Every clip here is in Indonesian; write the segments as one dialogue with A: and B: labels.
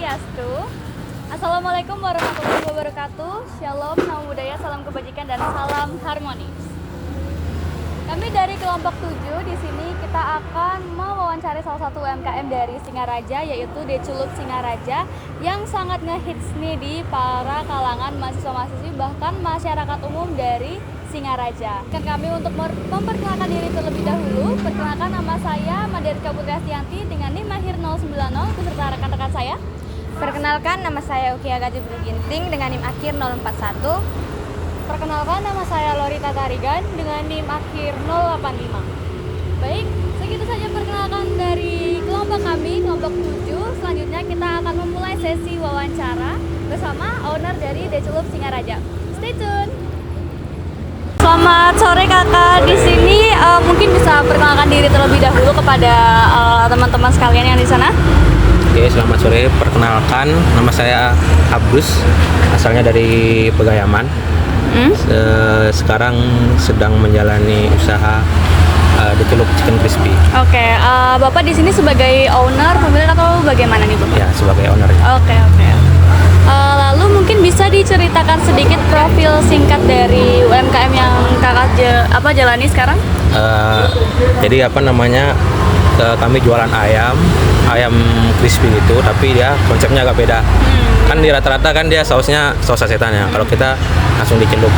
A: Swastiastu. Assalamualaikum warahmatullahi wabarakatuh. Shalom, nama budaya, salam kebajikan dan salam harmonis. Kami dari kelompok 7 di sini kita akan mewawancari salah satu UMKM dari Singaraja, yaitu Deculup Singaraja, yang sangat ngehits nih di para kalangan mahasiswa-mahasiswi bahkan masyarakat umum dari Singaraja. Dan kami untuk memperkenalkan diri terlebih dahulu. Perkenalkan, nama saya Maderika Putri Astianti dengan NIM akhir 090 beserta rekan-rekan saya.
B: Perkenalkan, nama saya Ukia Gaji Ginting dengan NIM akhir 041.
A: Perkenalkan, nama saya Lorita Tarigan dengan NIM akhir 085. Baik, segitu saja perkenalkan dari kelompok kami, kelompok 7. Selanjutnya kita akan memulai sesi wawancara bersama owner dari Deculup Singaraja. Stay tune. Selamat sore kakak. Di sini mungkin bisa perkenalkan diri terlebih dahulu kepada teman-teman sekalian yang di sana.
C: Oke, selamat sore. Perkenalkan, nama saya Abdus, asalnya dari Pegayaman. Sekarang sedang menjalani usaha Deculup Chicken Crispy.
A: Oke, Bapak di sini sebagai owner, pemilik atau bagaimana nih Bapak?
C: Ya, sebagai owner.
A: Oke. Lalu mungkin bisa diceritakan sedikit profil singkat dari UMKM yang kakak jalani sekarang?
C: Jadi kami jualan ayam crispy gitu, tapi dia konsepnya agak beda. Kan di rata-rata kan dia sausnya saus sasetan ya. Kalau kita langsung dicelup.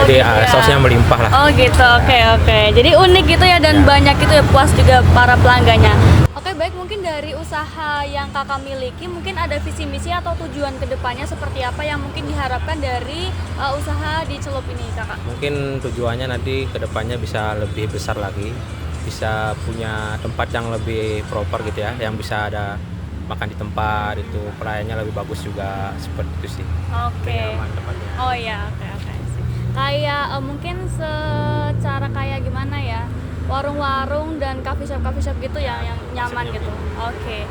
C: Jadi
A: gitu ya.
C: sausnya melimpah lah.
A: Oh gitu, oke. Jadi unik gitu ya dan banyak gitu ya, puas juga para pelanggannya. Oke, baik, mungkin dari usaha yang kakak miliki mungkin ada visi misi atau tujuan kedepannya seperti apa yang mungkin diharapkan dari usaha di Celup ini kakak?
C: Mungkin tujuannya nanti kedepannya bisa lebih besar lagi, bisa punya tempat yang lebih proper gitu ya, yang bisa ada makan di tempat, itu pelayannya lebih bagus juga, seperti itu sih.
A: Oke.
C: Nyaman tempatnya.
A: Oh iya, oke. Kayak mungkin secara kayak gimana ya, warung-warung dan coffee shop gitu yang nyaman gitu. Oke.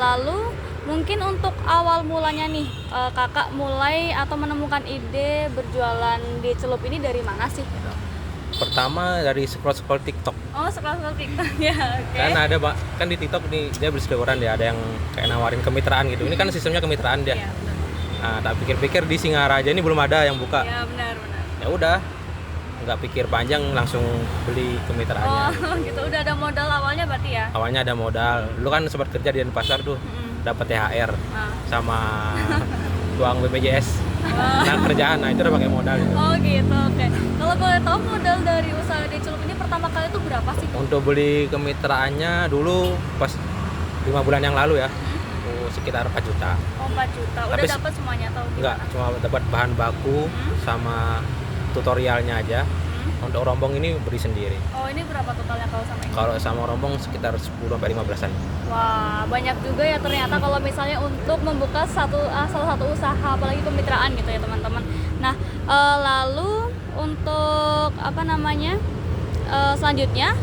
A: Lalu mungkin untuk awal mulanya nih, kakak mulai atau menemukan ide berjualan di Celup ini dari mana sih?
C: Pertama dari scroll TikTok.
A: Oh, scroll TikTok ya, oke.
C: Kan di TikTok nih dia berseliweran dia, ada yang kayak nawarin kemitraan gitu. Ini kan sistemnya kemitraan dia.
A: Iya, benar.
C: Nah, tak pikir-pikir di Singaraja ini belum ada yang buka.
A: Iya, benar.
C: Ya udah, nggak pikir panjang langsung beli kemitraannya.
A: Oh, gitu. Udah ada modal awalnya berarti ya?
C: Awalnya ada modal. Lu kan sempat kerja di Denpasar tuh, dapat THR sama uang BPJS. Nah, kerjaan, itu udah pakai modal gitu.
A: Oh gitu, oke. Kalau boleh tahu modal dari usaha di Celup ini pertama kali itu berapa sih?
C: Untuk beli kemitraannya dulu pas 5 bulan yang lalu ya, sekitar 4 juta.
A: Oh, 4 juta. Udah dapat semuanya atau gimana?
C: Enggak, cuma dapat bahan baku sama tutorialnya aja. Untuk rombong ini beli sendiri.
A: Oh, ini berapa totalnya kalau sama ini?
C: Kalau sama rombong sekitar 10-15an.
A: Wah, banyak juga ya ternyata kalau misalnya untuk membuka salah satu usaha, apalagi kemitraan gitu ya teman-teman. Nah, lalu untuk selanjutnya,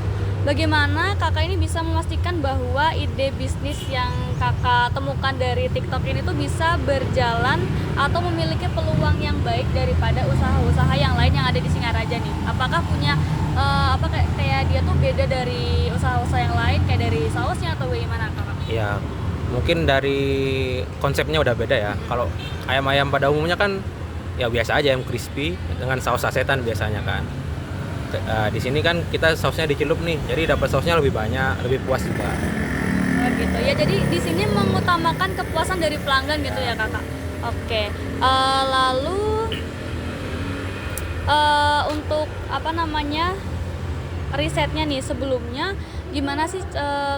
A: bagaimana kakak ini bisa memastikan bahwa ide bisnis yang kakak temukan dari TikTok ini tuh bisa berjalan atau memiliki peluang yang baik daripada usaha-usaha yang lain yang ada di Singaraja nih? Apakah punya kayak dia tuh beda dari usaha-usaha yang lain, kayak dari sausnya atau bagaimana kakak?
C: Ya, mungkin dari konsepnya udah beda ya. Kalau ayam-ayam pada umumnya kan ya biasa aja, ayam crispy dengan saus sasetan biasanya kan. Di sini kan kita sausnya dicelup nih, jadi dapat sausnya lebih banyak, lebih puas juga.
A: Oh gitu ya, jadi di sini mengutamakan kepuasan dari pelanggan gitu ya kakak. Oke. Lalu untuk risetnya nih sebelumnya gimana sih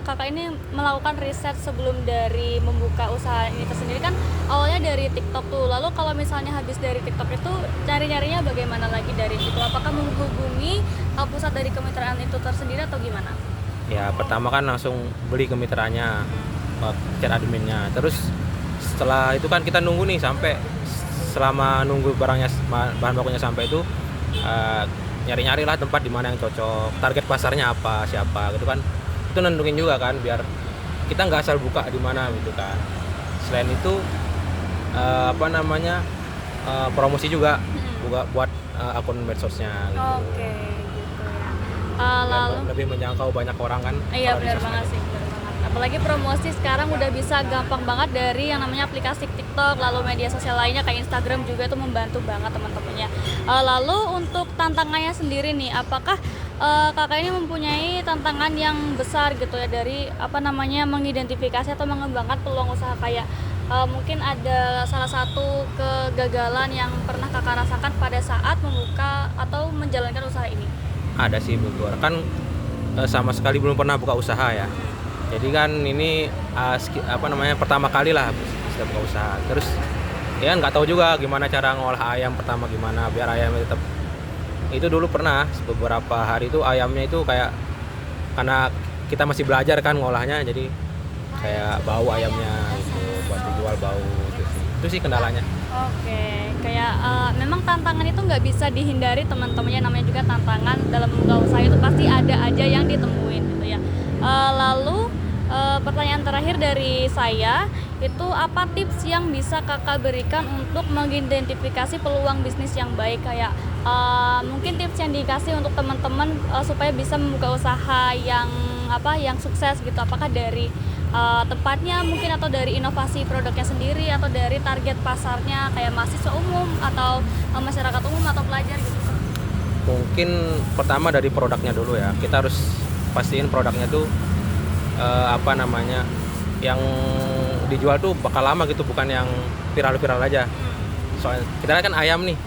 A: kakak ini melakukan riset sebelum dari membuka usaha ini tersendiri? Kan awalnya dari TikTok tuh, lalu kalau misalnya habis dari TikTok itu nyarinya bagaimana lagi dari situ? Apakah menghubungi pusat dari kemitraan itu tersendiri atau gimana?
C: Ya, pertama kan langsung beli kemitraannya, chat adminnya. Terus setelah itu kan kita nunggu nih sampai, selama nunggu bahan bakunya sampai itu nyari-nyari lah tempat di mana yang cocok, target pasarnya apa, siapa gitu kan. Itu nentuin juga kan, biar kita nggak asal buka di mana gitu kan. Selain itu promosi juga buat akun medsosnya gitu.
A: Oke, gitu ya. Lalu
C: lebih menjangkau banyak orang kan.
A: iya
C: kalau di
A: benar
C: sosmed.
A: banget sih, benar banget. apalagi promosi sekarang udah bisa gampang banget dari yang namanya aplikasi TikTok, lalu media sosial lainnya kayak Instagram juga itu membantu banget teman-temannya. Lalu untuk tantangannya sendiri nih, apakah kakak ini mempunyai tantangan yang besar gitu ya dari mengidentifikasi atau mengembangkan peluang usaha, kayak mungkin ada salah satu kegagalan yang pernah kakak rasakan pada saat membuka atau menjalankan usaha ini?
C: Ada sih beberapa, kan sama sekali belum pernah buka usaha ya. Jadi kan ini pertama kali lah bisa buka usaha. Terus ya nggak tahu juga gimana cara ngolah ayam pertama, gimana biar ayamnya tetap. Itu dulu pernah beberapa hari itu ayamnya itu kayak, karena kita masih belajar kan ngolahnya, jadi kayak bau ayamnya gitu, buat dijual bau gitu sih. Itu sih kendalanya.
A: Oke, kayak memang tantangan itu nggak bisa dihindari teman-temannya, namanya juga tantangan dalam membuka usaha itu pasti ada aja yang ditemuin gitu ya. Lalu pertanyaan terakhir dari saya itu, apa tips yang bisa kakak berikan untuk mengidentifikasi peluang bisnis yang baik, kayak mungkin tips yang dikasih untuk teman-teman supaya bisa membuka usaha yang sukses gitu, apakah dari tempatnya mungkin, atau dari inovasi produknya sendiri, atau dari target pasarnya kayak mahasiswa umum atau masyarakat umum atau pelajar gitu?
C: Mungkin pertama dari produknya dulu ya, kita harus pastiin produknya tuh yang dijual tuh bakal lama gitu, bukan yang viral-viral aja. Soalnya kita kan ayam nih,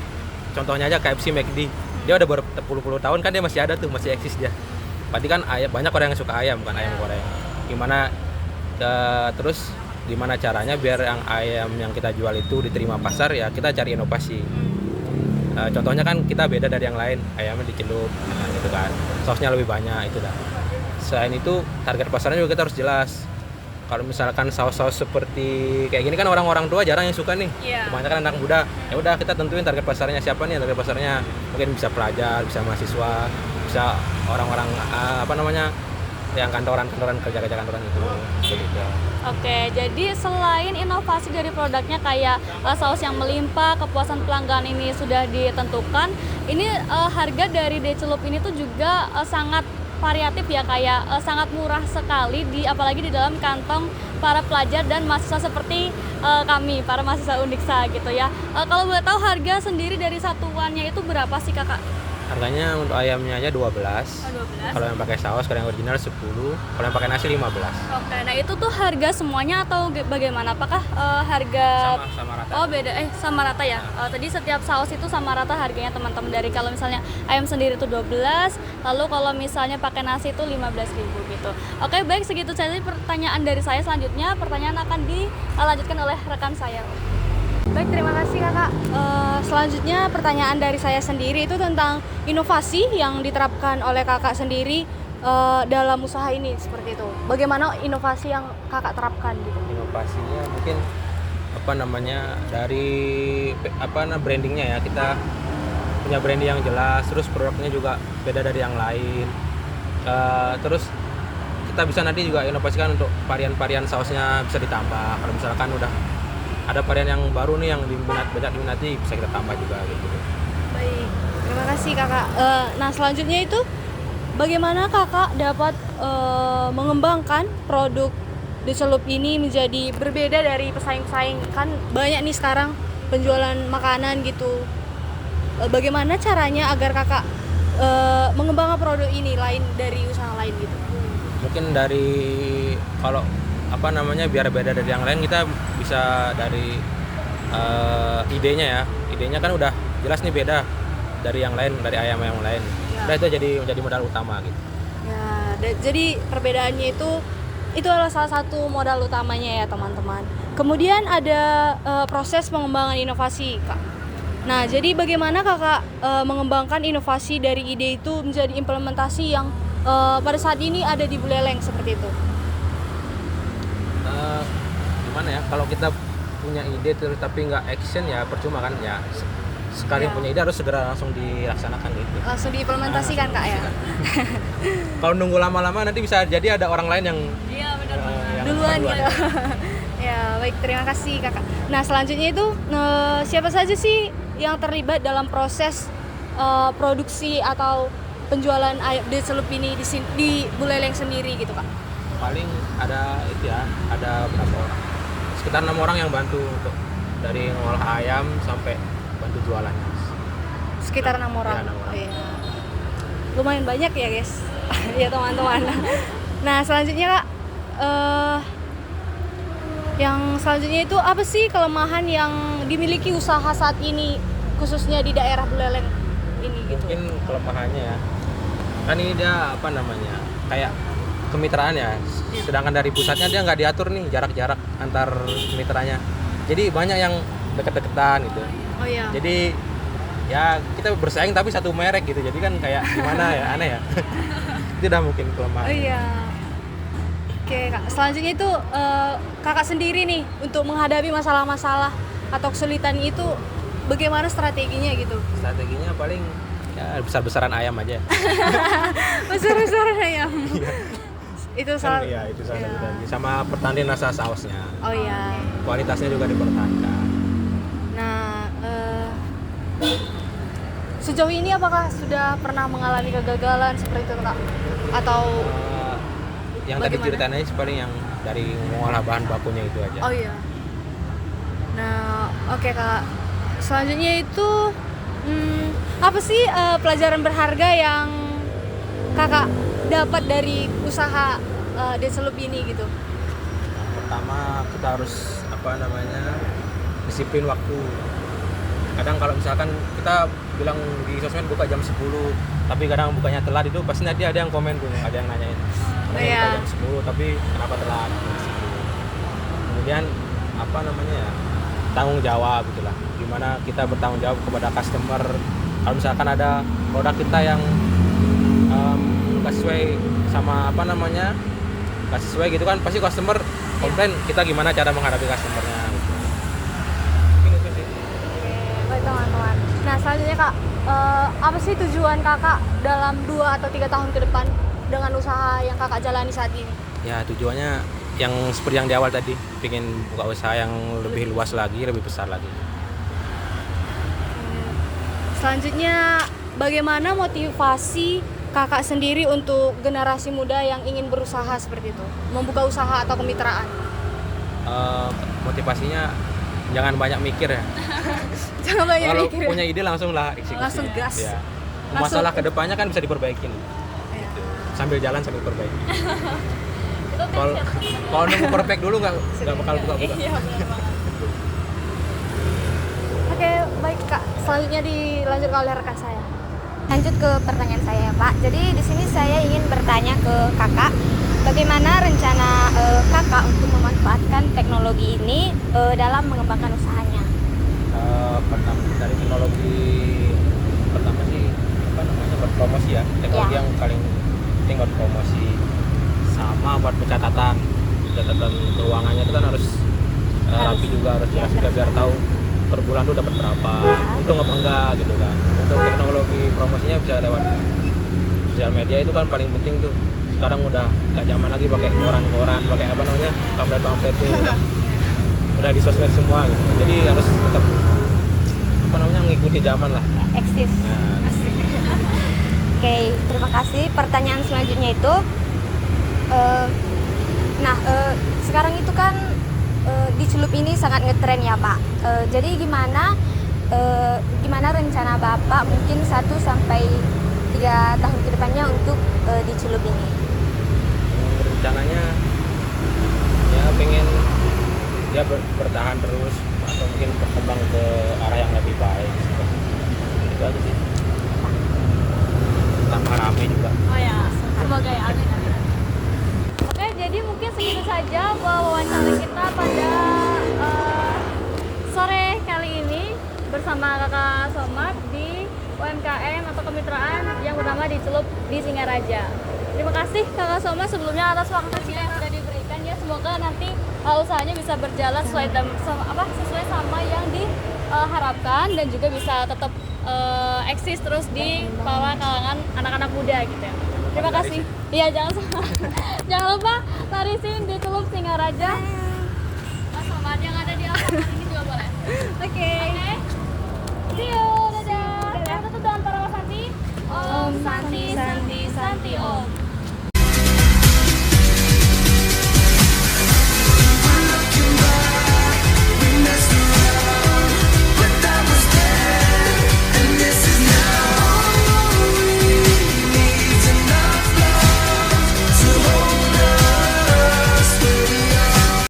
C: contohnya aja KFC, McD, dia udah berpuluh-puluh tahun kan dia masih ada tuh, masih eksis dia. Berarti kan banyak orang yang suka ayam, bukan ayam goreng. Terus gimana caranya biar yang ayam yang kita jual itu diterima pasar, ya kita cari inovasi. Contohnya kan kita beda dari yang lain, ayamnya dicelup gitu kan, sausnya lebih banyak itu dah. Selain itu target pasarnya juga kita harus jelas. Kalau misalkan saus-saus seperti kayak gini kan orang-orang tua jarang yang suka nih. Kebanyakan anak muda. Ya udah kita tentuin target pasarnya siapa nih. Target pasarnya mungkin bisa pelajar, bisa mahasiswa, bisa orang-orang yang kantoran kerja kantoran itu. Gitu.
A: Oke, jadi selain inovasi dari produknya kayak saus yang melimpah, kepuasan pelanggan ini sudah ditentukan, ini harga dari Decelup ini tuh juga sangat variatif ya, kayak sangat murah sekali, apalagi di dalam kantong para pelajar dan mahasiswa seperti kami, para mahasiswa Undiksa gitu ya. Kalau boleh tahu harga sendiri dari satuannya itu berapa sih kakak?
C: Harganya untuk ayamnya aja 12. Kalau yang pakai saus, kalau yang original 10. Kalau yang pakai nasi 15.
A: Oke, nah itu tuh harga semuanya atau bagaimana? Apakah harga
C: sama rata?
A: Oh beda, sama rata ya. Tadi setiap saus itu sama rata harganya teman-teman. Dari kalau misalnya ayam sendiri itu 12, lalu kalau misalnya pakai nasi itu 15.000 gitu. Oke, baik, segitu saja pertanyaan dari saya. Selanjutnya pertanyaan akan dilanjutkan oleh rekan saya.
B: Baik, terima kasih kakak. Selanjutnya pertanyaan dari saya sendiri itu tentang inovasi yang diterapkan oleh kakak sendiri dalam usaha ini, seperti itu. Bagaimana inovasi yang kakak terapkan gitu?
C: Inovasinya mungkin dari brandingnya ya, kita punya branding yang jelas, terus produknya juga beda dari yang lain. Terus kita bisa nanti juga inovasikan untuk varian-varian sausnya bisa ditambah. Kalau misalkan udah ada varian yang baru nih yang banyak diminati, bisa kita tambah juga gitu.
B: Baik, terima kasih kakak. Nah selanjutnya itu bagaimana kakak dapat mengembangkan produk Decelup ini menjadi berbeda dari pesaing-pesaing, kan banyak nih sekarang penjualan makanan gitu. Bagaimana caranya agar kakak mengembangkan produk ini lain dari usaha lain gitu?
C: Mungkin dari biar beda dari yang lain, kita bisa dari idenya ya. Idenya kan udah jelas nih beda dari yang lain, dari ayam yang lain. Udah itu jadi modal utama gitu.
B: Ya, jadi perbedaannya itu adalah salah satu modal utamanya ya teman-teman. Kemudian ada proses pengembangan inovasi kak. Nah jadi bagaimana kakak mengembangkan inovasi dari ide itu menjadi implementasi yang pada saat ini ada di Buleleng seperti itu?
C: Gimana ya, kalau kita punya ide terus tapi nggak action ya percuma kan ya. Sekali punya ide harus segera langsung dilaksanakan gitu.
B: Langsung diimplementasikan kak ya.
C: Kalau nunggu lama-lama nanti bisa jadi ada orang lain yang
B: duluan gitu. Ya baik, terima kasih kakak. Nah selanjutnya itu siapa saja sih yang terlibat dalam proses produksi atau penjualan ayam Decelup ini di Buleleng sendiri gitu kak?
C: paling ada itu ya, ada berapa orang, sekitar 6 orang yang bantu untuk dari ngolah ayam sampai bantu jualannya.
B: Sekitar 6 orang.
C: Ya, 6 orang.
B: Oh, iya. Lumayan banyak ya guys. Ya teman-teman. Nah selanjutnya Kak, yang selanjutnya itu apa sih kelemahan yang dimiliki usaha saat ini khususnya di daerah Buleleng ini gitu?
C: Mungkin kelemahannya ya, kan ini dia apa namanya, kayak kemitraan ya, sedangkan dari pusatnya dia nggak diatur nih jarak-jarak antar kemitranya, jadi banyak yang deket-deketan gitu.
B: Oh iya.
C: Jadi ya kita bersaing tapi satu merek gitu, jadi kan kayak gimana ya, aneh ya. Itu udah mungkin kelemahan.
B: Oh iya. Oke Kak, selanjutnya itu Kakak sendiri nih untuk menghadapi masalah-masalah atau kesulitan itu bagaimana strateginya gitu?
C: Strateginya paling ya besar-besaran ayam aja.
B: Besar-besaran ayam. Itu salah.
C: Iya, itu salah satu
B: Iya.
C: lagi. Sama pertanian rasa sausnya.
B: Oh iya.
C: Kualitasnya juga dipertahankan.
B: Nah, sejauh ini apakah sudah pernah mengalami kegagalan seperti itu Kak? Atau
C: Yang tadi
B: bagaimana?
C: ceritain aja paling yang dari mengolah bahan bakunya itu aja.
B: Oh iya. Nah, oke Kak. Selanjutnya itu apa sih pelajaran berharga yang Kakak dapat dari usaha Deselup ini gitu?
C: Yang pertama kita harus apa namanya, disiplin waktu. Kadang kalau misalkan kita bilang di sosmed buka jam 10, tapi kadang bukanya telat, itu pasti nanti ada yang komen tuh, ada yang nanyain. Kenapa
B: Iya.
C: buka jam 10 tapi kenapa telat? Kemudian apa namanya ya, tanggung jawab gitulah. Gimana kita bertanggung jawab kepada customer. Kalau misalkan ada produk kita yang nggak sesuai sama apa namanya, nggak sesuai gitu kan, pasti customer komplain, kita gimana cara menghadapi customernya gitu. Mungkin itu sih.
B: Oke, baik teman-teman. Nah, selanjutnya Kak, apa sih tujuan Kakak dalam 2 atau 3 tahun ke depan dengan usaha yang Kakak jalani saat ini?
C: Ya tujuannya yang seperti yang di awal tadi, pengen buka usaha yang lebih luas lagi, lebih besar lagi.
B: Selanjutnya, bagaimana motivasi Kakak sendiri untuk generasi muda yang ingin berusaha seperti itu, membuka usaha atau kemitraan?
C: Motivasinya jangan banyak mikir ya.
B: Jangan banyak
C: Kalau
B: mikir.
C: punya ide langsung lah eksekusi.
B: Langsung gas.
C: Ya.
B: Langsung.
C: Masalah kedepannya kan bisa diperbaikin.
B: Ya.
C: Sambil jalan sambil perbaiki.
A: Itu
C: Kalau
A: tips ya, teman-teman.
C: kalau nunggu perfect dulu nggak bakal buka-buka.
A: Iya, benar banget.
B: Oke, baik Kak. Selanjutnya dilanjutkan oleh rekan saya.
D: Lanjut ke pertanyaan saya ya Pak. Jadi di sini saya ingin bertanya ke Kakak, bagaimana rencana Kakak untuk memanfaatkan teknologi ini dalam mengembangkan usahanya?
C: Pertama dari teknologi pertama sih apa namanya, buat promosi ya, teknologi
D: Ya.
C: yang paling penting buat promosi, sama buat pencatatan keuangannya itu kan harus rapi juga, harus jelas juga biar tahu per bulan tuh dapat berapa, untung apa enggak gitu kan. Untuk teknologi promosinya bisa lewat sosial media, itu kan paling penting tuh. Sekarang udah gak zaman lagi pakai koran-koran, pakai apa namanya, pamflet tuh udah di sosmed semua gitu. Jadi harus tetap apa namanya, mengikuti zaman lah.
D: Eksis.
C: Nah,
D: Oke, terima kasih. Pertanyaan selanjutnya itu, sekarang itu kan di Celup ini sangat ngetren ya Pak. Jadi gimana rencana Bapak mungkin 1 sampai 3 tahun ke depannya untuk di Celup ini?
C: rencananya ya pengen dia bertahan terus atau mungkin berkembang ke arah yang lebih baik. Itu aja sih. Tambah rame juga.
A: Oh ya, semoga ya, amin, amin. Oke, jadi mungkin segitu saja wawancara kita pada sore kali ini bersama Kakak Somad di UMKM atau kemitraan yang bernama di Celup di Singaraja. Terima kasih Kakak Somad sebelumnya atas waktu yang sudah diberikan ya. Semoga nanti usahanya bisa berjalan sesuai sama yang diharapkan dan juga bisa tetap eksis terus di para kalangan anak-anak muda gitu ya. Terima kasih. Iya, jangan lupa larisin di Celup Singaraja. Mas Somad yang ada di atas ini juga boleh.
B: Oke.
A: See you, dadah. Kita tutup dengan para Santi. Om Santi Santi Santi Om.